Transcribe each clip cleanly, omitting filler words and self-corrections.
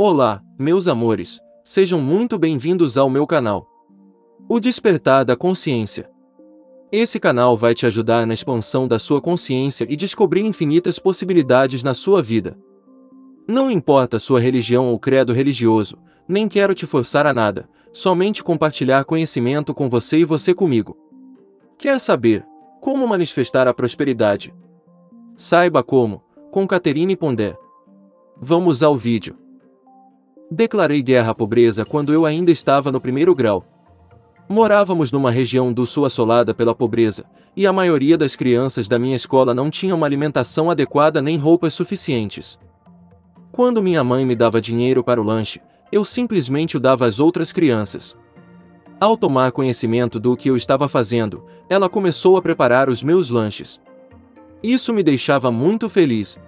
Olá, meus amores, sejam muito bem-vindos ao meu canal. O Despertar da Consciência. Esse canal vai te ajudar na expansão da sua consciência e descobrir infinitas possibilidades na sua vida. Não importa sua religião ou credo religioso, nem quero te forçar a nada, somente compartilhar conhecimento com você e você comigo. Quer saber como manifestar a prosperidade? Saiba como, com Catherine Pondé. Vamos ao vídeo. Declarei guerra à pobreza quando eu ainda estava no primeiro grau. Morávamos numa região do sul assolada pela pobreza, e a maioria das crianças da minha escola não tinha uma alimentação adequada nem roupas suficientes. Quando minha mãe me dava dinheiro para o lanche, eu simplesmente o dava às outras crianças. Ao tomar conhecimento do que eu estava fazendo, ela começou a preparar os meus lanches. Isso me deixava muito feliz.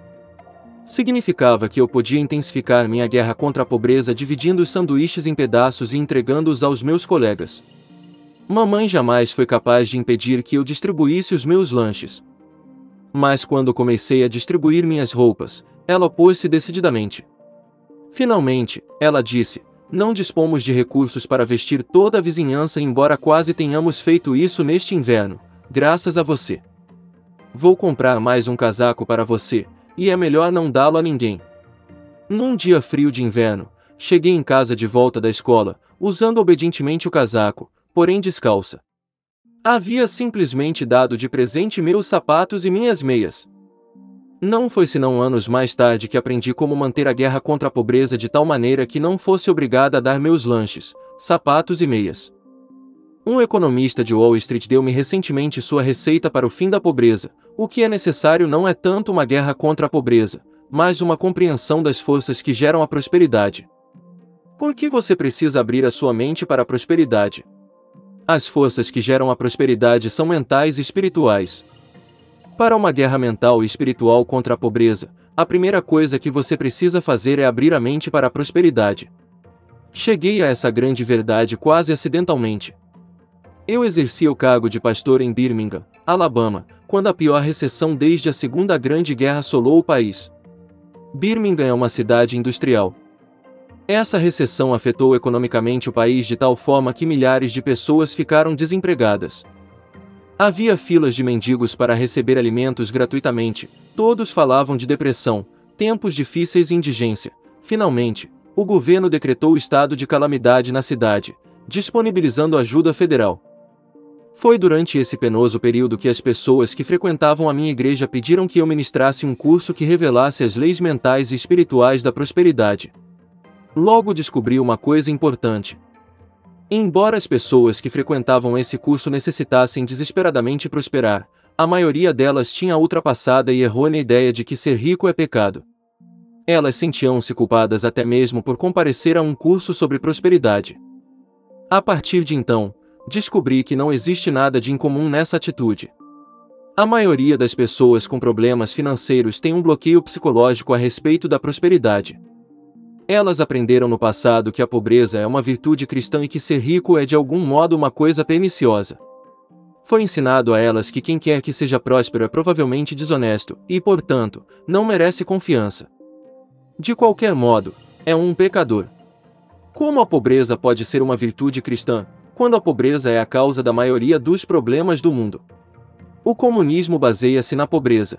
Significava que eu podia intensificar minha guerra contra a pobreza dividindo os sanduíches em pedaços e entregando-os aos meus colegas. Mamãe jamais foi capaz de impedir que eu distribuísse os meus lanches. Mas quando comecei a distribuir minhas roupas, ela opôs-se decididamente. Finalmente, ela disse: "Não dispomos de recursos para vestir toda a vizinhança, embora quase tenhamos feito isso neste inverno, graças a você. Vou comprar mais um casaco para você, e é melhor não dá-lo a ninguém." Num dia frio de inverno, cheguei em casa de volta da escola, usando obedientemente o casaco, porém descalça. Havia simplesmente dado de presente meus sapatos e minhas meias. Não foi senão anos mais tarde que aprendi como manter a guerra contra a pobreza de tal maneira que não fosse obrigada a dar meus lanches, sapatos e meias. Um economista de Wall Street deu-me recentemente sua receita para o fim da pobreza. O que é necessário não é tanto uma guerra contra a pobreza, mas uma compreensão das forças que geram a prosperidade. Por que você precisa abrir a sua mente para a prosperidade? As forças que geram a prosperidade são mentais e espirituais. Para uma guerra mental e espiritual contra a pobreza, a primeira coisa que você precisa fazer é abrir a mente para a prosperidade. Cheguei a essa grande verdade quase acidentalmente. Eu exercia o cargo de pastor em Birmingham, Alabama, quando a pior recessão desde a Segunda Grande Guerra assolou o país. Birmingham é uma cidade industrial. Essa recessão afetou economicamente o país de tal forma que milhares de pessoas ficaram desempregadas. Havia filas de mendigos para receber alimentos gratuitamente, todos falavam de depressão, tempos difíceis e indigência. Finalmente, o governo decretou o estado de calamidade na cidade, disponibilizando ajuda federal. Foi durante esse penoso período que as pessoas que frequentavam a minha igreja pediram que eu ministrasse um curso que revelasse as leis mentais e espirituais da prosperidade. Logo descobri uma coisa importante. Embora as pessoas que frequentavam esse curso necessitassem desesperadamente prosperar, a maioria delas tinha a ultrapassada e errônea ideia de que ser rico é pecado. Elas sentiam-se culpadas até mesmo por comparecer a um curso sobre prosperidade. A partir de então, descobri que não existe nada de incomum nessa atitude. A maioria das pessoas com problemas financeiros tem um bloqueio psicológico a respeito da prosperidade. Elas aprenderam no passado que a pobreza é uma virtude cristã e que ser rico é de algum modo uma coisa perniciosa. Foi ensinado a elas que quem quer que seja próspero é provavelmente desonesto e, portanto, não merece confiança. De qualquer modo, é um pecador. Como a pobreza pode ser uma virtude cristã, quando a pobreza é a causa da maioria dos problemas do mundo? O comunismo baseia-se na pobreza.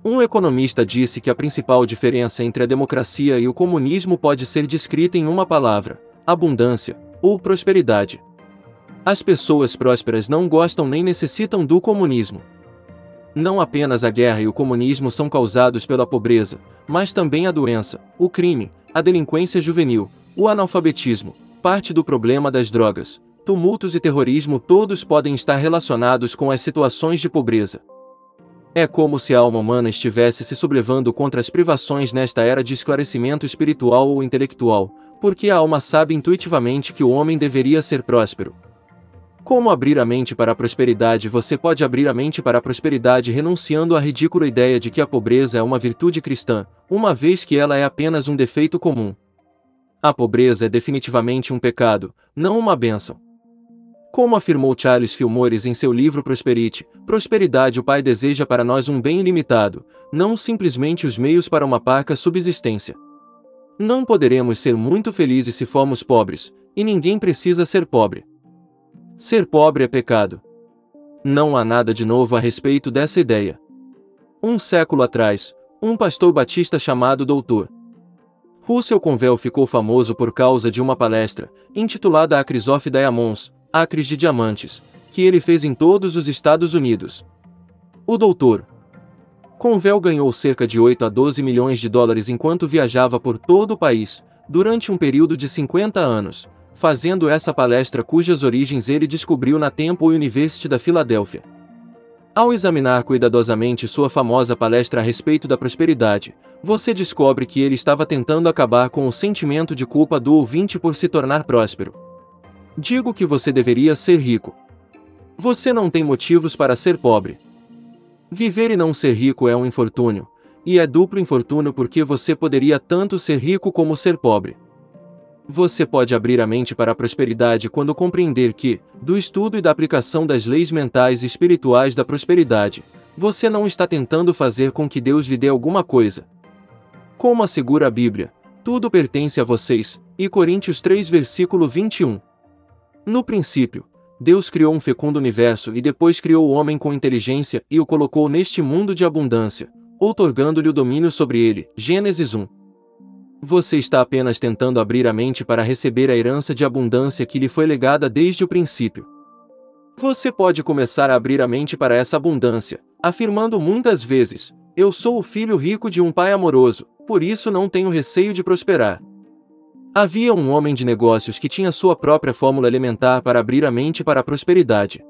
Um economista disse que a principal diferença entre a democracia e o comunismo pode ser descrita em uma palavra: abundância, ou prosperidade. As pessoas prósperas não gostam nem necessitam do comunismo. Não apenas a guerra e o comunismo são causados pela pobreza, mas também a doença, o crime, a delinquência juvenil, o analfabetismo, parte do problema das drogas, tumultos e terrorismo, todos podem estar relacionados com as situações de pobreza. É como se a alma humana estivesse se sublevando contra as privações nesta era de esclarecimento espiritual ou intelectual, porque a alma sabe intuitivamente que o homem deveria ser próspero. Como abrir a mente para a prosperidade? Você pode abrir a mente para a prosperidade renunciando à ridícula ideia de que a pobreza é uma virtude cristã, uma vez que ela é apenas um defeito comum. A pobreza é definitivamente um pecado, não uma bênção. Como afirmou Charles Fillmore em seu livro Prosperity, prosperidade, o Pai deseja para nós um bem ilimitado, não simplesmente os meios para uma parca subsistência. Não poderemos ser muito felizes se formos pobres, e ninguém precisa ser pobre. Ser pobre é pecado. Não há nada de novo a respeito dessa ideia. Um século atrás, um pastor batista chamado Dr. Russell Conwell ficou famoso por causa de uma palestra, intitulada Acres of Diamonds, Acres de Diamantes, que ele fez em todos os Estados Unidos. O Dr. Conwell ganhou cerca de 8 a 12 milhões de dólares enquanto viajava por todo o país, durante um período de 50 anos, fazendo essa palestra cujas origens ele descobriu na Temple University da Filadélfia. Ao examinar cuidadosamente sua famosa palestra a respeito da prosperidade, você descobre que ele estava tentando acabar com o sentimento de culpa do ouvinte por se tornar próspero. Digo que você deveria ser rico. Você não tem motivos para ser pobre. Viver e não ser rico é um infortúnio, e é duplo infortúnio porque você poderia tanto ser rico como ser pobre. Você pode abrir a mente para a prosperidade quando compreender que, do estudo e da aplicação das leis mentais e espirituais da prosperidade, você não está tentando fazer com que Deus lhe dê alguma coisa. Como assegura a Bíblia, tudo pertence a vocês, e Coríntios 3 versículo 21. No princípio, Deus criou um fecundo universo e depois criou o homem com inteligência e o colocou neste mundo de abundância, outorgando-lhe o domínio sobre ele. Gênesis 1. Você está apenas tentando abrir a mente para receber a herança de abundância que lhe foi legada desde o princípio. Você pode começar a abrir a mente para essa abundância, afirmando muitas vezes: eu sou o filho rico de um pai amoroso, por isso não tenho receio de prosperar. Havia um homem de negócios que tinha sua própria fórmula elementar para abrir a mente para a prosperidade.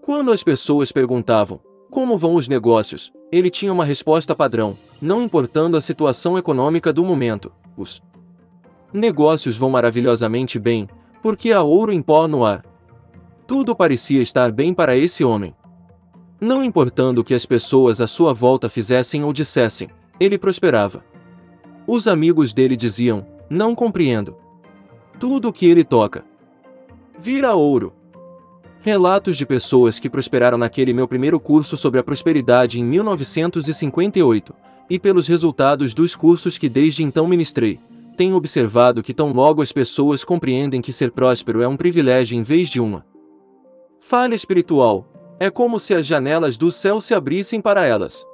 Quando as pessoas perguntavam: como vão os negócios? Ele tinha uma resposta padrão, não importando a situação econômica do momento: os negócios vão maravilhosamente bem, porque há ouro em pó no ar. Tudo parecia estar bem para esse homem. Não importando o que as pessoas à sua volta fizessem ou dissessem, ele prosperava. Os amigos dele diziam: não compreendo. Tudo o que ele toca vira ouro. Relatos de pessoas que prosperaram naquele meu primeiro curso sobre a prosperidade em 1958, e pelos resultados dos cursos que desde então ministrei, tenho observado que tão logo as pessoas compreendem que ser próspero é um privilégio em vez de uma falha espiritual, é como se as janelas do céu se abrissem para elas.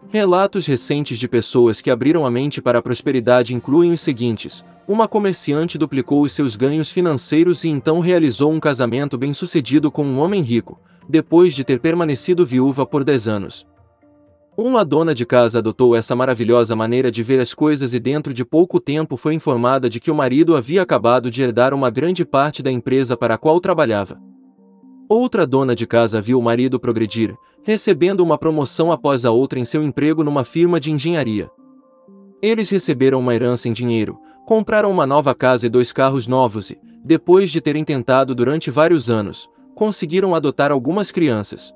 Relatos recentes de pessoas que abriram a mente para a prosperidade incluem os seguintes: uma comerciante duplicou os seus ganhos financeiros e então realizou um casamento bem-sucedido com um homem rico, depois de ter permanecido viúva por 10 anos. Uma dona de casa adotou essa maravilhosa maneira de ver as coisas e dentro de pouco tempo foi informada de que o marido havia acabado de herdar uma grande parte da empresa para a qual trabalhava. Outra dona de casa viu o marido progredir, recebendo uma promoção após a outra em seu emprego numa firma de engenharia. Eles receberam uma herança em dinheiro, compraram uma nova casa e 2 carros novos e, depois de terem tentado durante vários anos, conseguiram adotar algumas crianças.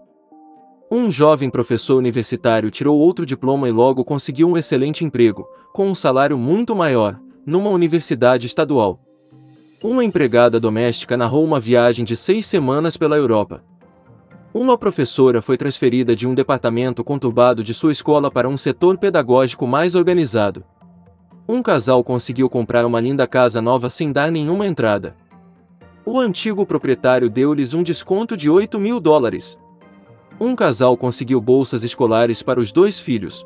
Um jovem professor universitário tirou outro diploma e logo conseguiu um excelente emprego, com um salário muito maior, numa universidade estadual. Uma empregada doméstica narrou uma viagem de 6 semanas pela Europa. Uma professora foi transferida de um departamento conturbado de sua escola para um setor pedagógico mais organizado. Um casal conseguiu comprar uma linda casa nova sem dar nenhuma entrada. O antigo proprietário deu-lhes um desconto de $8.000. Um casal conseguiu bolsas escolares para os 2 filhos.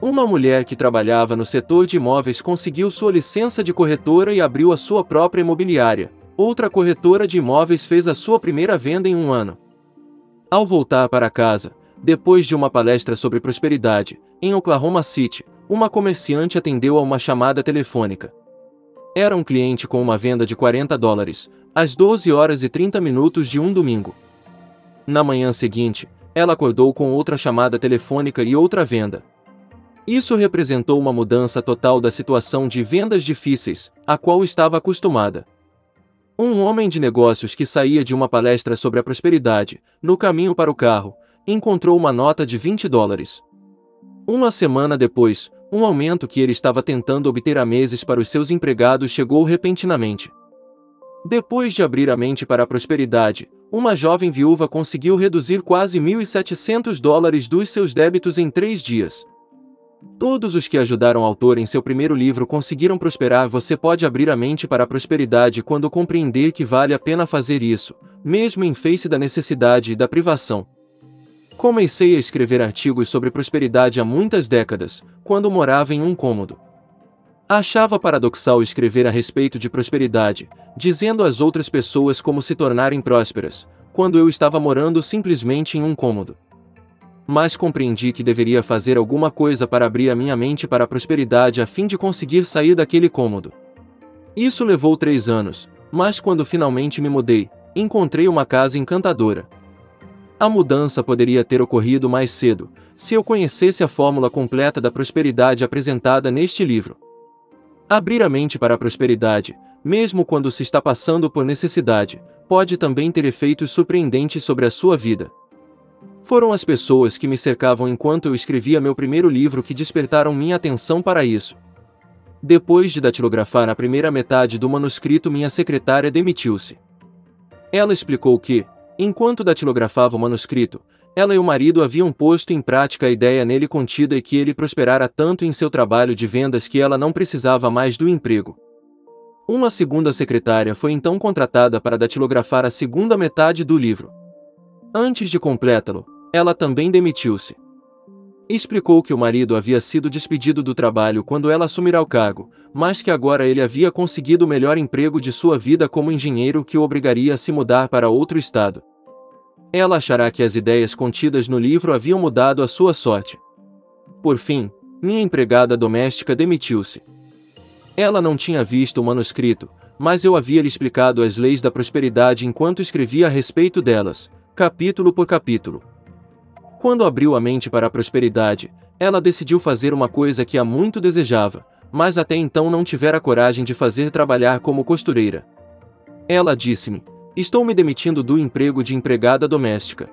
Uma mulher que trabalhava no setor de imóveis conseguiu sua licença de corretora e abriu a sua própria imobiliária. Outra corretora de imóveis fez a sua primeira venda em um ano. Ao voltar para casa, depois de uma palestra sobre prosperidade, em Oklahoma City, uma comerciante atendeu a uma chamada telefônica. Era um cliente com uma venda de $40, às 12h30 de um domingo. Na manhã seguinte, ela acordou com outra chamada telefônica e outra venda. Isso representou uma mudança total da situação de vendas difíceis, a qual estava acostumada. Um homem de negócios que saía de uma palestra sobre a prosperidade, no caminho para o carro, encontrou uma nota de $20. Uma semana depois, um aumento que ele estava tentando obter há meses para os seus empregados chegou repentinamente. Depois de abrir a mente para a prosperidade, uma jovem viúva conseguiu reduzir quase $1.700 dos seus débitos em 3 dias. Todos os que ajudaram o autor em seu primeiro livro conseguiram prosperar. Você pode abrir a mente para a prosperidade quando compreender que vale a pena fazer isso, mesmo em face da necessidade e da privação. Comecei a escrever artigos sobre prosperidade há muitas décadas, quando morava em um cômodo. Achava paradoxal escrever a respeito de prosperidade, dizendo às outras pessoas como se tornarem prósperas, quando eu estava morando simplesmente em um cômodo. Mas compreendi que deveria fazer alguma coisa para abrir a minha mente para a prosperidade a fim de conseguir sair daquele cômodo. Isso levou 3 anos, mas quando finalmente me mudei, encontrei uma casa encantadora. A mudança poderia ter ocorrido mais cedo, se eu conhecesse a fórmula completa da prosperidade apresentada neste livro. Abrir a mente para a prosperidade, mesmo quando se está passando por necessidade, pode também ter efeitos surpreendentes sobre a sua vida. Foram as pessoas que me cercavam enquanto eu escrevia meu primeiro livro que despertaram minha atenção para isso. Depois de datilografar a primeira metade do manuscrito, minha secretária demitiu-se. Ela explicou que, enquanto datilografava o manuscrito, ela e o marido haviam posto em prática a ideia nele contida e que ele prosperara tanto em seu trabalho de vendas que ela não precisava mais do emprego. Uma segunda secretária foi então contratada para datilografar a segunda metade do livro. Antes de completá-lo, ela também demitiu-se. Explicou que o marido havia sido despedido do trabalho quando ela assumirá o cargo, mas que agora ele havia conseguido o melhor emprego de sua vida como engenheiro que o obrigaria a se mudar para outro estado. Ela achará que as ideias contidas no livro haviam mudado a sua sorte. Por fim, minha empregada doméstica demitiu-se. Ela não tinha visto o manuscrito, mas eu havia lhe explicado as leis da prosperidade enquanto escrevia a respeito delas, capítulo por capítulo. Quando abriu a mente para a prosperidade, ela decidiu fazer uma coisa que há muito desejava, mas até então não tivera coragem de fazer: trabalhar como costureira. Ela disse-me: estou me demitindo do emprego de empregada doméstica.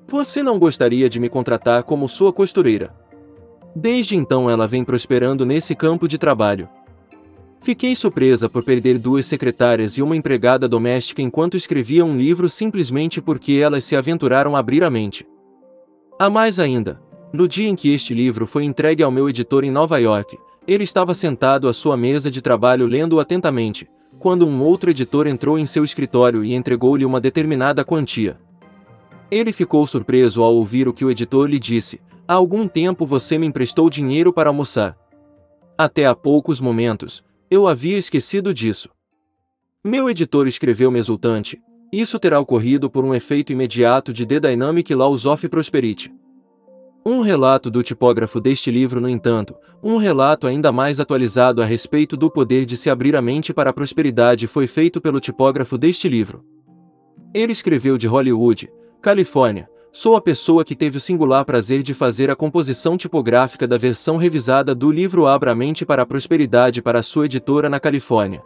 Você não gostaria de me contratar como sua costureira? Desde então ela vem prosperando nesse campo de trabalho. Fiquei surpresa por perder 2 secretárias e uma empregada doméstica enquanto escrevia um livro simplesmente porque elas se aventuraram a abrir a mente. Há mais ainda, no dia em que este livro foi entregue ao meu editor em Nova York, ele estava sentado à sua mesa de trabalho lendo-o atentamente, quando um outro editor entrou em seu escritório e entregou-lhe uma determinada quantia. Ele ficou surpreso ao ouvir o que o editor lhe disse: há algum tempo você me emprestou dinheiro para almoçar. Até há poucos momentos, eu havia esquecido disso. Meu editor escreveu-me exultante: isso terá ocorrido por um efeito imediato de The Dynamic Laws of Prosperity. Um relato do tipógrafo deste livro, no entanto, um relato ainda mais atualizado a respeito do poder de se abrir a mente para a prosperidade, foi feito pelo tipógrafo deste livro. Ele escreveu de Hollywood, Califórnia: sou a pessoa que teve o singular prazer de fazer a composição tipográfica da versão revisada do livro Abra a Mente para a Prosperidade para a sua editora na Califórnia.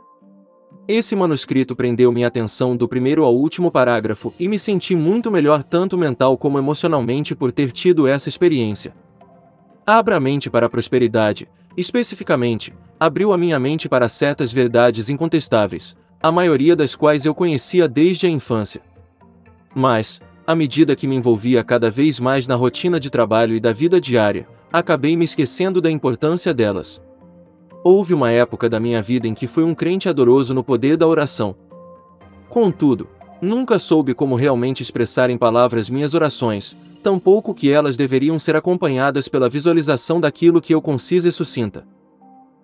Esse manuscrito prendeu minha atenção do primeiro ao último parágrafo e me senti muito melhor tanto mental como emocionalmente por ter tido essa experiência. Abra a mente para a prosperidade, especificamente, abriu a minha mente para certas verdades incontestáveis, a maioria das quais eu conhecia desde a infância. Mas, à medida que me envolvia cada vez mais na rotina de trabalho e da vida diária, acabei me esquecendo da importância delas. Houve uma época da minha vida em que fui um crente ardoroso no poder da oração. Contudo, nunca soube como realmente expressar em palavras minhas orações, tampouco que elas deveriam ser acompanhadas pela visualização daquilo que eu concisa e sucinta.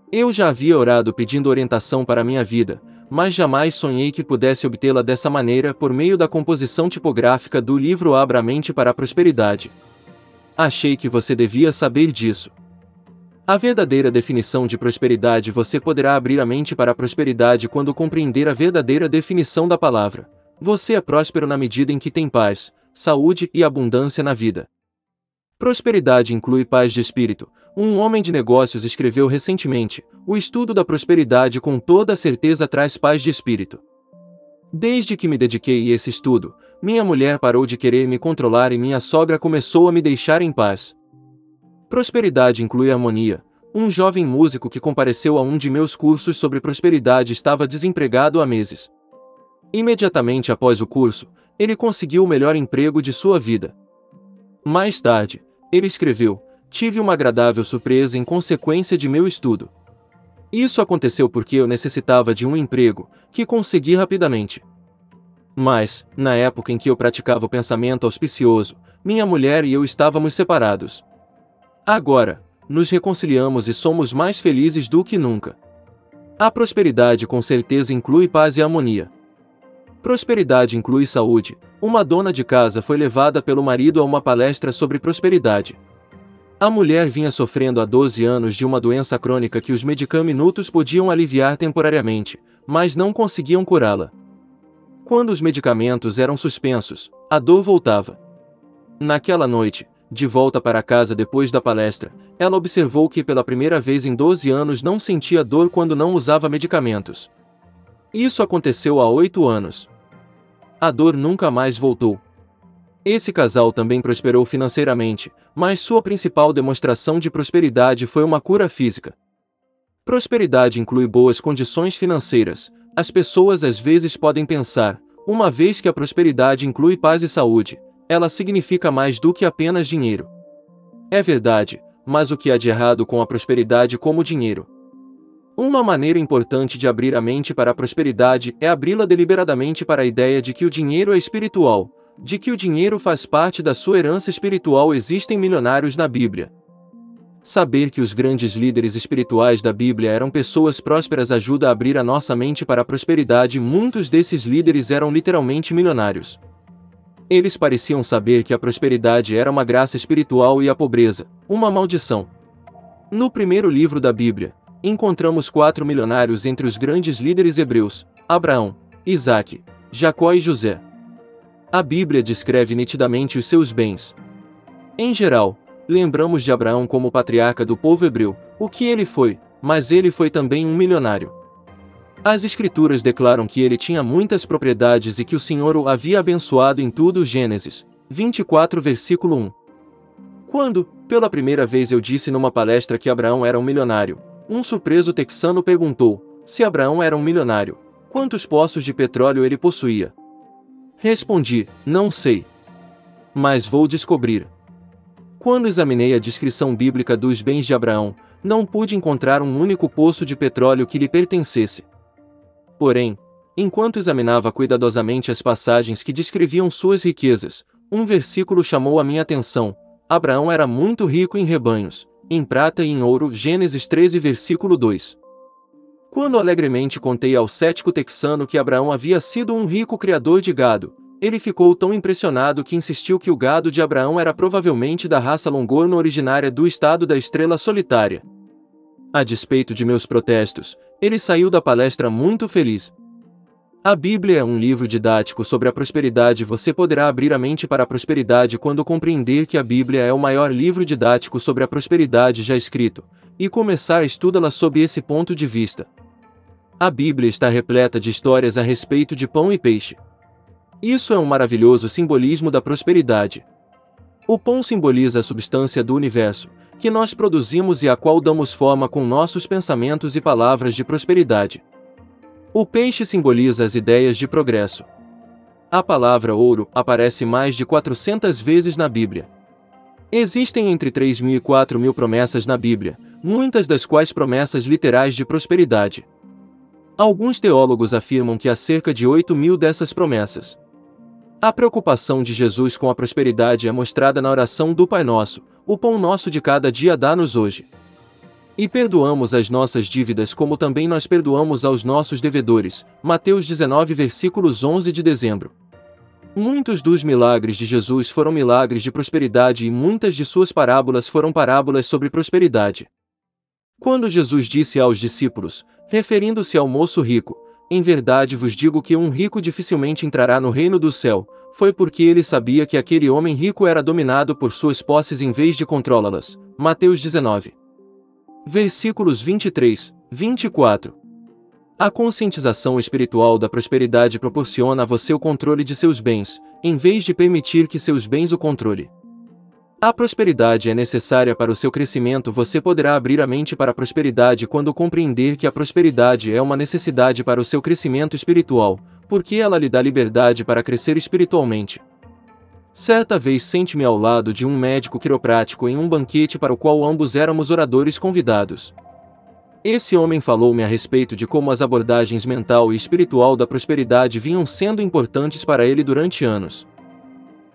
Eu já havia orado pedindo orientação para minha vida, mas jamais sonhei que pudesse obtê-la dessa maneira por meio da composição tipográfica do livro Abra a Mente para a Prosperidade. Achei que você devia saber disso. A verdadeira definição de prosperidade: você poderá abrir a mente para a prosperidade quando compreender a verdadeira definição da palavra. Você é próspero na medida em que tem paz, saúde e abundância na vida. Prosperidade inclui paz de espírito. Um homem de negócios escreveu recentemente: o estudo da prosperidade com toda certeza traz paz de espírito. Desde que me dediquei a esse estudo, minha mulher parou de querer me controlar e minha sogra começou a me deixar em paz. Prosperidade inclui harmonia. Um jovem músico que compareceu a um de meus cursos sobre prosperidade estava desempregado há meses. Imediatamente após o curso, ele conseguiu o melhor emprego de sua vida. Mais tarde, ele escreveu: tive uma agradável surpresa em consequência de meu estudo. Isso aconteceu porque eu necessitava de um emprego, que consegui rapidamente. Mas, na época em que eu praticava o pensamento auspicioso, minha mulher e eu estávamos separados. Agora, nos reconciliamos e somos mais felizes do que nunca. A prosperidade com certeza inclui paz e harmonia. Prosperidade inclui saúde. Uma dona de casa foi levada pelo marido a uma palestra sobre prosperidade. A mulher vinha sofrendo há 12 anos de uma doença crônica que os medicamentos podiam aliviar temporariamente, mas não conseguiam curá-la. Quando os medicamentos eram suspensos, a dor voltava. Naquela noite, de volta para casa depois da palestra, ela observou que pela primeira vez em 12 anos não sentia dor quando não usava medicamentos. Isso aconteceu há 8 anos. A dor nunca mais voltou. Esse casal também prosperou financeiramente, mas sua principal demonstração de prosperidade foi uma cura física. Prosperidade inclui boas condições financeiras. As pessoas às vezes podem pensar, uma vez que a prosperidade inclui paz e saúde, ela significa mais do que apenas dinheiro. É verdade, mas o que há de errado com a prosperidade como dinheiro? Uma maneira importante de abrir a mente para a prosperidade é abri-la deliberadamente para a ideia de que o dinheiro é espiritual, de que o dinheiro faz parte da sua herança espiritual. Existem milionários na Bíblia. Saber que os grandes líderes espirituais da Bíblia eram pessoas prósperas ajuda a abrir a nossa mente para a prosperidade. Muitos desses líderes eram literalmente milionários. Eles pareciam saber que a prosperidade era uma graça espiritual e a pobreza, uma maldição. No primeiro livro da Bíblia, encontramos 4 milionários entre os grandes líderes hebreus: Abraão, Isaque, Jacó e José. A Bíblia descreve nitidamente os seus bens. Em geral, lembramos de Abraão como patriarca do povo hebreu, o que ele foi, mas ele foi também um milionário. As Escrituras declaram que ele tinha muitas propriedades e que o Senhor o havia abençoado em tudo. Gênesis 24, versículo 1. Quando, pela primeira vez eu disse numa palestra que Abraão era um milionário, um surpreso texano perguntou: se Abraão era um milionário, quantos poços de petróleo ele possuía? Respondi: não sei. Mas vou descobrir. Quando examinei a descrição bíblica dos bens de Abraão, não pude encontrar um único poço de petróleo que lhe pertencesse. Porém, enquanto examinava cuidadosamente as passagens que descreviam suas riquezas, um versículo chamou a minha atenção: Abraão era muito rico em rebanhos, em prata e em ouro. Gênesis 13, versículo 2. Quando alegremente contei ao cético texano que Abraão havia sido um rico criador de gado, ele ficou tão impressionado que insistiu que o gado de Abraão era provavelmente da raça Longhorn originária do estado da Estrela Solitária. A despeito de meus protestos, ele saiu da palestra muito feliz. A Bíblia é um livro didático sobre a prosperidade. Você poderá abrir a mente para a prosperidade quando compreender que a Bíblia é o maior livro didático sobre a prosperidade já escrito, e começar a estudá-la sob esse ponto de vista. A Bíblia está repleta de histórias a respeito de pão e peixe. Isso é um maravilhoso simbolismo da prosperidade. O pão simboliza a substância do universo, que nós produzimos e à qual damos forma com nossos pensamentos e palavras de prosperidade. O peixe simboliza as ideias de progresso. A palavra ouro aparece mais de 400 vezes na Bíblia. Existem entre 3.000 e 4.000 promessas na Bíblia, muitas das quais promessas literais de prosperidade. Alguns teólogos afirmam que há cerca de 8.000 dessas promessas. A preocupação de Jesus com a prosperidade é mostrada na oração do Pai Nosso: o pão nosso de cada dia dá-nos hoje. E perdoamos as nossas dívidas como também nós perdoamos aos nossos devedores. Mateus 19, versículos 11 de dezembro. Muitos dos milagres de Jesus foram milagres de prosperidade e muitas de suas parábolas foram parábolas sobre prosperidade. Quando Jesus disse aos discípulos, referindo-se ao moço rico: em verdade vos digo que um rico dificilmente entrará no reino do céu, foi porque ele sabia que aquele homem rico era dominado por suas posses em vez de controlá-las. Mateus 19. Versículos 23, 24. A conscientização espiritual da prosperidade proporciona a você o controle de seus bens, em vez de permitir que seus bens o controle. A prosperidade é necessária para o seu crescimento. Você poderá abrir a mente para a prosperidade quando compreender que a prosperidade é uma necessidade para o seu crescimento espiritual, porque ela lhe dá liberdade para crescer espiritualmente. Certa vez sente-me ao lado de um médico quiroprático em um banquete para o qual ambos éramos oradores convidados. Esse homem falou-me a respeito de como as abordagens mental e espiritual da prosperidade vinham sendo importantes para ele durante anos.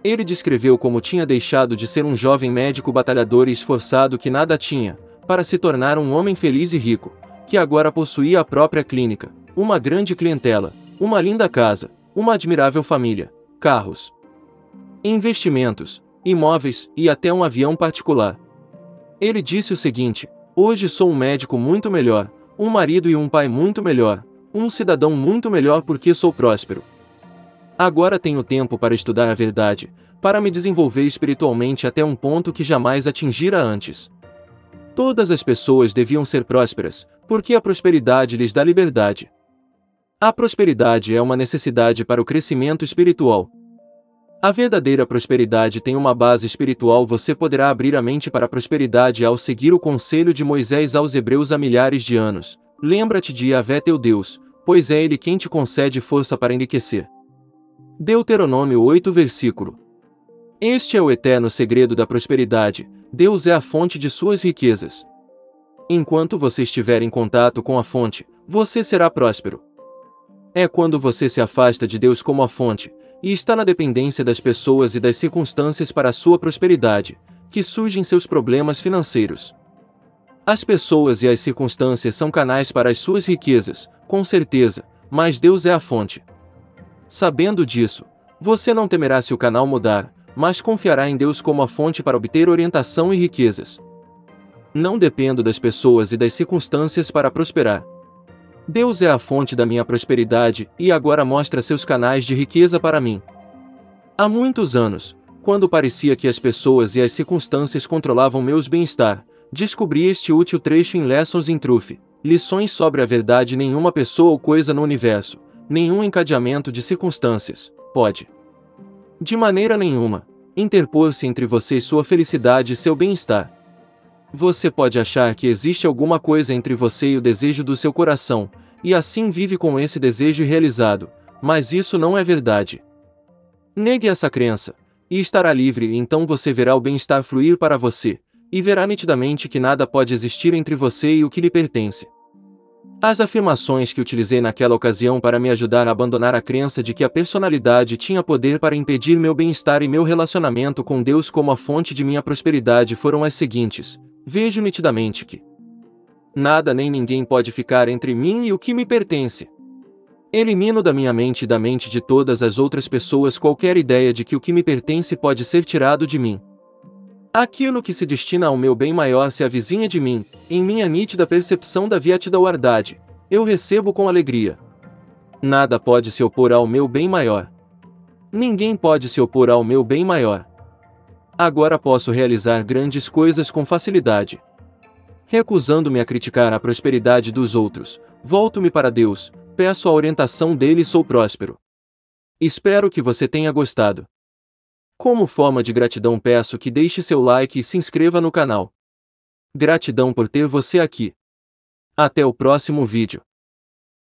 Ele descreveu como tinha deixado de ser um jovem médico batalhador e esforçado que nada tinha, para se tornar um homem feliz e rico, que agora possuía a própria clínica, uma grande clientela, uma linda casa, uma admirável família, carros, investimentos, imóveis e até um avião particular. Ele disse o seguinte: hoje sou um médico muito melhor, um marido e um pai muito melhor, um cidadão muito melhor porque sou próspero. Agora tenho tempo para estudar a verdade, para me desenvolver espiritualmente até um ponto que jamais atingira antes. Todas as pessoas deviam ser prósperas, porque a prosperidade lhes dá liberdade. A prosperidade é uma necessidade para o crescimento espiritual. A verdadeira prosperidade tem uma base espiritual. Você poderá abrir a mente para a prosperidade ao seguir o conselho de Moisés aos Hebreus há milhares de anos. Lembra-te de Yahvé teu Deus, pois é Ele quem te concede força para enriquecer. Deuteronômio 8 versículo. Este é o eterno segredo da prosperidade: Deus é a fonte de suas riquezas. Enquanto você estiver em contato com a fonte, você será próspero. É quando você se afasta de Deus como a fonte, e está na dependência das pessoas e das circunstâncias para a sua prosperidade, que surgem seus problemas financeiros. As pessoas e as circunstâncias são canais para as suas riquezas, com certeza, mas Deus é a fonte. Sabendo disso, você não temerá se o canal mudar, mas confiará em Deus como a fonte para obter orientação e riquezas. Não dependo das pessoas e das circunstâncias para prosperar. Deus é a fonte da minha prosperidade e agora mostra seus canais de riqueza para mim. Há muitos anos, quando parecia que as pessoas e as circunstâncias controlavam meus bem-estar, descobri este útil trecho em Lessons in Truth, lições sobre a verdade: nenhuma pessoa ou coisa no universo, nenhum encadeamento de circunstâncias, pode, de maneira nenhuma, interpor-se entre você e sua felicidade e seu bem-estar. Você pode achar que existe alguma coisa entre você e o desejo do seu coração, e assim vive com esse desejo irrealizado, mas isso não é verdade. Negue essa crença, e estará livre, e então você verá o bem-estar fluir para você, e verá nitidamente que nada pode existir entre você e o que lhe pertence. As afirmações que utilizei naquela ocasião para me ajudar a abandonar a crença de que a personalidade tinha poder para impedir meu bem-estar e meu relacionamento com Deus como a fonte de minha prosperidade foram as seguintes: vejo nitidamente que nada nem ninguém pode ficar entre mim e o que me pertence. Elimino da minha mente e da mente de todas as outras pessoas qualquer ideia de que o que me pertence pode ser tirado de mim. Aquilo que se destina ao meu bem maior se avizinha de mim, em minha nítida percepção da viatidauardade, eu recebo com alegria. Nada pode se opor ao meu bem maior. Ninguém pode se opor ao meu bem maior. Agora posso realizar grandes coisas com facilidade. Recusando-me a criticar a prosperidade dos outros, volto-me para Deus, peço a orientação dele e sou próspero. Espero que você tenha gostado. Como forma de gratidão, peço que deixe seu like e se inscreva no canal. Gratidão por ter você aqui. Até o próximo vídeo.